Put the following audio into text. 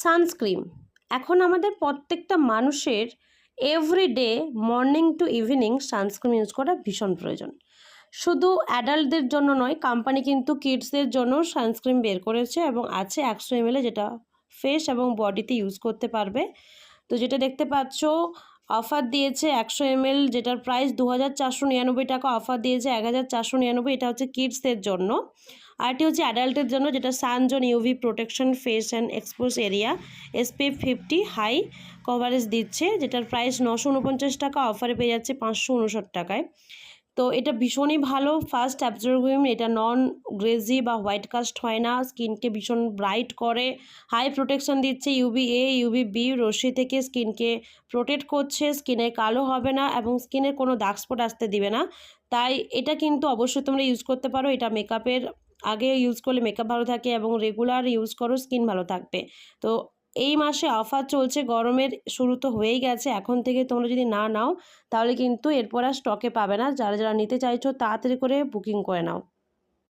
Sunscreen এখন আমাদের প্রত্যেকটা মানুষের everyday morning to evening sunscreen use করা ভীষণ প্রয়োজন। শুধু অ্যাডাল্টদের জন্য নয়, কোম্পানি কিন্তু কিডসদের জন্য সানস্ক্রিন বের করেছে এবং আছে 100 ml, যেটা ফেস এবং বডিতে ইউজ করতে পারবে। তো যেটা দেখতে পাচ্ছ অফার দিয়েছে 100 ml, যেটার প্রাইস 2499 টাকা, অফার দিয়েছে 1499। এটা হচ্ছে কিডসদের জন্য। আরটি হচ্ছে অ্যাডাল্টের জন্য, যেটা সানজন UV protection face and expose area SPF 50 high coverage দিচ্ছে, যেটার প্রাইস 949 টাকা, অফারে পেয়ে যাচ্ছে 559 টাকায়। তো এটা ভীষণই ভালো, ফাস্ট অ্যাবজর্বিং, এটা নন গ্রেজি বা হোয়াইট কাস্ট হয় না, স্কিনকে ভীষণ ব্রাইট করে, হাই প্রোটেকশন দিচ্ছে, UVA UVB রশ্মি থেকে স্কিনকে প্রোটেক্ট করছে, স্কিনে কালো হবে না এবং স্কিনের কোনো ডার্ক স্পট আসতে দিবে না। তাই এটা কিন্তু অবশ্যই তোমরা ইউজ করতে পারো। এটা মেকআপের আগে ইউজ করলে মেকআপ ভালো থাকে এবং রেগুলার ইউজ করো স্কিন ভালো থাকবে। তো এই মাসে অফার চলছে, গরমের শুরু তো হয়েই গেছে, এখন থেকে তোমরা যদি না নাও তাহলে কিন্তু এরপর আর স্টকে পাবে না। যারা যারা নিতে চাইছো তাড়াতাড়ি করে বুকিং করে নাও।